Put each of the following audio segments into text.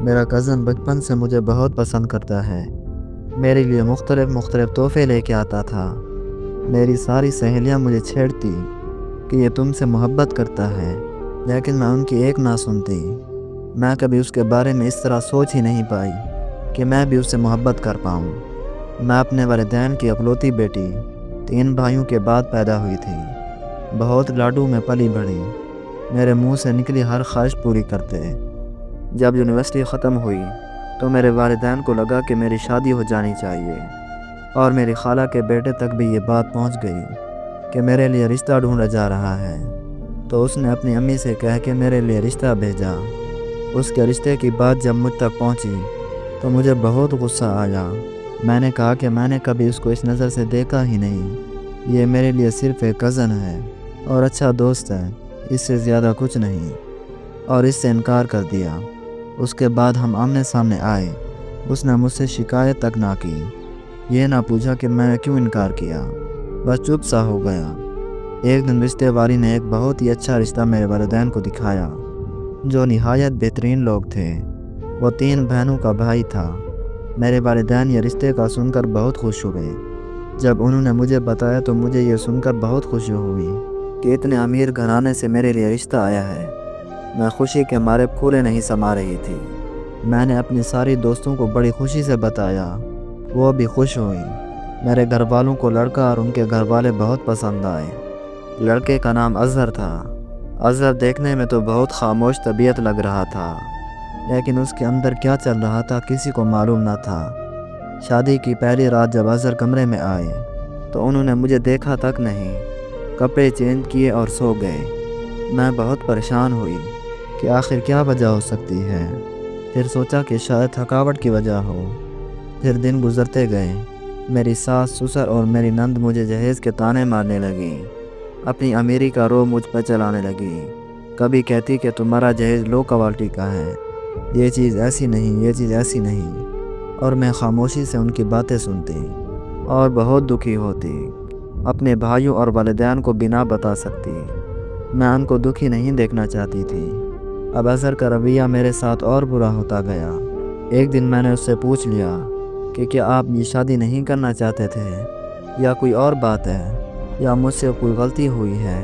میرا کزن بچپن سے مجھے بہت پسند کرتا ہے۔ میرے لیے مختلف تحفے لے کے آتا تھا۔ میری ساری سہیلیاں مجھے چھیڑتی کہ یہ تم سے محبت کرتا ہے، لیکن میں ان کی ایک نہ سنتی۔ میں کبھی اس کے بارے میں اس طرح سوچ ہی نہیں پائی کہ میں بھی اس سے محبت کر پاؤں۔ میں اپنے والدین کی اکلوتی بیٹی 3 بھائیوں کے بعد پیدا ہوئی تھی۔ بہت لاڈو میں پلی بڑھی، میرے منہ سے نکلی ہر خواہش پوری کرتے۔ جب یونیورسٹی ختم ہوئی تو میرے والدین کو لگا کہ میری شادی ہو جانی چاہیے، اور میری خالہ کے بیٹے تک بھی یہ بات پہنچ گئی کہ میرے لیے رشتہ ڈھونڈا جا رہا ہے۔ تو اس نے اپنی امی سے کہہ کے میرے لیے رشتہ بھیجا۔ اس کے رشتے کی بات جب مجھ تک پہنچی تو مجھے بہت غصہ آیا۔ میں نے کہا کہ میں نے کبھی اس کو اس نظر سے دیکھا ہی نہیں۔ یہ میرے لیے صرف ایک کزن ہے اور اچھا دوست ہے، اس سے زیادہ کچھ نہیں، اور اس سے انکار کر دیا۔ اس کے بعد ہم آمنے سامنے آئے۔ اس نے مجھ سے شکایت تک نہ کی، یہ نہ پوچھا کہ میں نے کیوں انکار کیا، بس چپ سا ہو گیا۔ ایک دن رشتے والی نے ایک بہت ہی اچھا رشتہ میرے والدین کو دکھایا، جو نہایت بہترین لوگ تھے۔ وہ 3 بہنوں کا بھائی تھا۔ میرے والدین یہ رشتے کا سن کر بہت خوش ہوئے۔ جب انہوں نے مجھے بتایا تو مجھے یہ سن کر بہت خوشی ہوئی کہ اتنے امیر گھرانے سے میرے لیے رشتہ آیا ہے۔ میں خوشی کے مارے پھولے نہیں سما رہی تھی۔ میں نے اپنی ساری دوستوں کو بڑی خوشی سے بتایا، وہ بھی خوش ہوئی۔ میرے گھر والوں کو لڑکا اور ان کے گھر والے بہت پسند آئے۔ لڑکے کا نام اظہر تھا۔ اظہر دیکھنے میں تو بہت خاموش طبیعت لگ رہا تھا، لیکن اس کے اندر کیا چل رہا تھا کسی کو معلوم نہ تھا۔ شادی کی پہلی رات جب اظہر کمرے میں آئے تو انہوں نے مجھے دیکھا تک نہیں، کپڑے چینج کیے اور سو گئے۔ میں بہت پریشان ہوئی کہ آخر کیا وجہ ہو سکتی ہے۔ پھر سوچا کہ شاید تھکاوٹ کی وجہ ہو۔ پھر دن گزرتے گئے۔ میری ساس، سسر اور میری نند مجھے جہیز کے طعنے مارنے لگی، اپنی امیری کا رو مجھ پہ چلانے لگی۔ کبھی کہتی کہ تمہارا جہیز لو کوالٹی کا ہے، یہ چیز ایسی نہیں، یہ چیز ایسی نہیں، اور میں خاموشی سے ان کی باتیں سنتی اور بہت دکھی ہوتی۔ اپنے بھائیوں اور والدین کو بنا بتا سکتی، میں ان کو دکھی نہیں دیکھنا چاہتی تھی۔ اب اظہر کا رویہ میرے ساتھ اور برا ہوتا گیا۔ ایک دن میں نے اس سے پوچھ لیا کہ کیا آپ یہ شادی نہیں کرنا چاہتے تھے، یا کوئی اور بات ہے، یا مجھ سے کوئی غلطی ہوئی ہے؟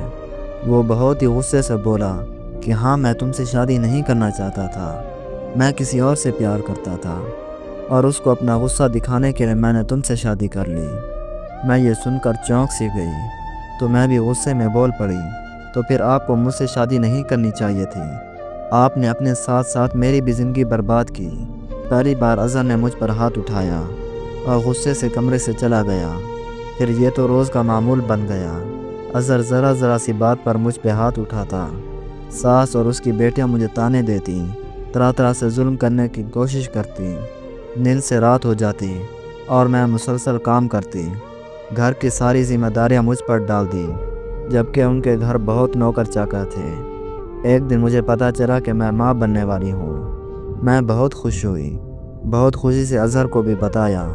وہ بہت ہی غصے سے بولا کہ ہاں، میں تم سے شادی نہیں کرنا چاہتا تھا، میں کسی اور سے پیار کرتا تھا، اور اس کو اپنا غصہ دکھانے کے لیے میں نے تم سے شادی کر لی۔ میں یہ سن کر چونک سی گئی تو میں بھی غصے میں بول پڑی، تو پھر آپ کو مجھ سے شادی نہیں کرنی چاہیے تھی، آپ نے اپنے ساتھ ساتھ میری بھی زندگی برباد کی۔ پہلی بار اظہر نے مجھ پر ہاتھ اٹھایا اور غصے سے کمرے سے چلا گیا۔ پھر یہ تو روز کا معمول بن گیا۔ اظہر ذرا سی بات پر مجھ پہ ہاتھ اٹھاتا۔ ساس اور اس کی بیٹیاں مجھے طعنے دیتی، طرح سے ظلم کرنے کی کوشش کرتی۔ نیند سے رات ہو جاتی اور میں مسلسل کام کرتی۔ گھر کی ساری ذمہ داریاں مجھ پر ڈال دی، جبکہ ان کے گھر بہت نوکر چاکر تھے۔ ایک دن مجھے پتا چلا کہ میں ماں بننے والی ہوں۔ میں بہت خوش ہوئی، بہت خوشی سے اظہر کو بھی بتایا،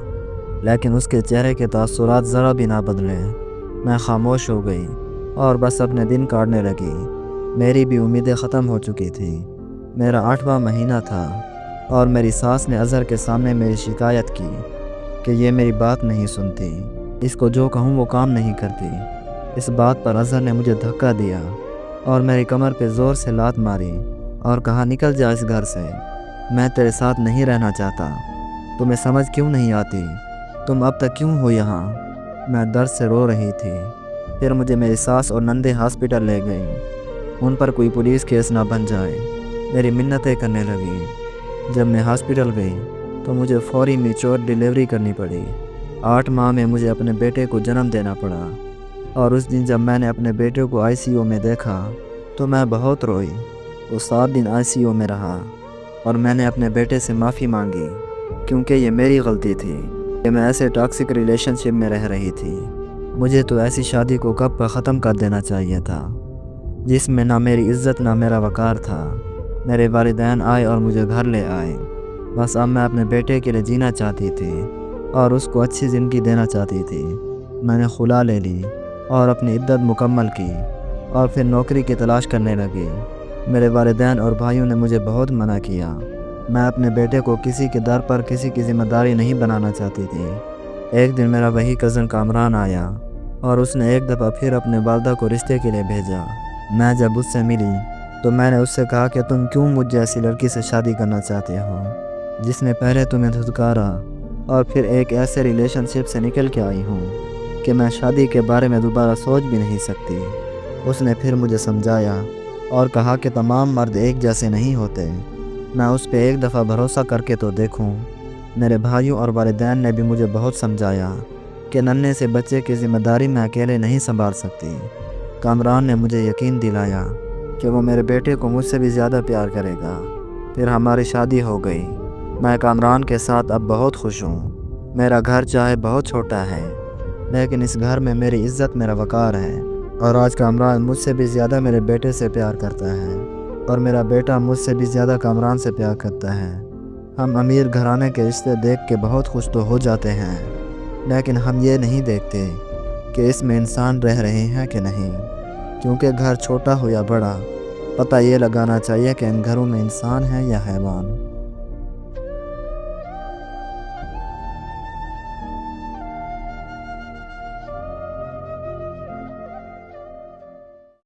لیکن اس کے چہرے کے تاثرات ذرا بھی نہ بدلے۔ میں خاموش ہو گئی اور بس اپنے دن کاٹنے لگی۔ میری بھی امیدیں ختم ہو چکی تھیں۔ میرا 8واں مہینہ تھا اور میری ساس نے اظہر کے سامنے میری شکایت کی کہ یہ میری بات نہیں سنتی، اس کو جو کہوں وہ کام نہیں کرتی۔ اس بات پر اظہر نے مجھے دھکا دیا اور میری کمر پہ زور سے لات ماری اور کہا، نکل جا اس گھر سے، میں تیرے ساتھ نہیں رہنا چاہتا۔ تمہیں سمجھ کیوں نہیں آتی؟ تم اب تک کیوں ہو یہاں؟ میں درد سے رو رہی تھی۔ پھر مجھے میری ساس اور نندیں ہاسپٹل لے گئیں، ان پر کوئی پولیس کیس نہ بن جائے۔ میری منتیں کرنے لگی۔ جب میں ہاسپٹل گئی تو مجھے فوری میچور ڈیلیوری کرنی پڑی۔ 8 ماہ میں مجھے اپنے بیٹے کو جنم دینا پڑا، اور اس دن جب میں نے اپنے بیٹے کو ICU میں دیکھا تو میں بہت روئی۔ وہ 7 دن ICU میں رہا اور میں نے اپنے بیٹے سے معافی مانگی، کیونکہ یہ میری غلطی تھی کہ میں ایسے ٹاکسک ریلیشن شپ میں رہ رہی تھی۔ مجھے تو ایسی شادی کو کب کا ختم کر دینا چاہیے تھا، جس میں نہ میری عزت نہ میرا وقار تھا۔ میرے والدین آئے اور مجھے گھر لے آئے۔ بس اب میں اپنے بیٹے کے لیے جینا چاہتی تھی اور اس کو اچھی زندگی دینا چاہتی تھی۔ میں نے خلا لے لی اور اپنی عدت مکمل کی اور پھر نوکری کی تلاش کرنے لگی۔ میرے والدین اور بھائیوں نے مجھے بہت منع کیا، میں اپنے بیٹے کو کسی کے در پر کسی کی ذمہ داری نہیں بنانا چاہتی تھی۔ ایک دن میرا وہی کزن کامران آیا اور اس نے ایک دفعہ پھر اپنے والدہ کو رشتے کے لیے بھیجا۔ میں جب اس سے ملی تو میں نے اس سے کہا کہ تم کیوں مجھ جیسی لڑکی سے شادی کرنا چاہتے ہو جس نے پہلے تمہیں دھتکارا اور پھر ایک ایسے ریلیشن شپ سے نکل کے آئی ہوں کہ میں شادی کے بارے میں دوبارہ سوچ بھی نہیں سکتی۔ اس نے پھر مجھے سمجھایا اور کہا کہ تمام مرد ایک جیسے نہیں ہوتے۔ میں اس پہ ایک دفعہ بھروسہ کر کے تو دیکھوں۔ میرے بھائیوں اور والدین نے بھی مجھے بہت سمجھایا کہ ننھے سے بچے کی ذمہ داری میں اکیلے نہیں سنبھال سکتی۔ کامران نے مجھے یقین دلایا کہ وہ میرے بیٹے کو مجھ سے بھی زیادہ پیار کرے گا۔ پھر ہماری شادی ہو گئی۔ میں کامران کے ساتھ اب بہت خوش ہوں۔ میرا گھر چاہے بہت چھوٹا ہے لیکن اس گھر میں میری عزت، میرا وقار ہے، اور آج کامران مجھ سے بھی زیادہ میرے بیٹے سے پیار کرتا ہے اور میرا بیٹا مجھ سے بھی زیادہ کامران سے پیار کرتا ہے۔ ہم امیر گھرانے کے رشتے دیکھ کے بہت خوش تو ہو جاتے ہیں لیکن ہم یہ نہیں دیکھتے کہ اس میں انسان رہ رہے ہیں کہ نہیں، کیونکہ گھر چھوٹا ہو یا بڑا، پتہ یہ لگانا چاہیے کہ ان گھروں میں انسان ہے یا حیوان۔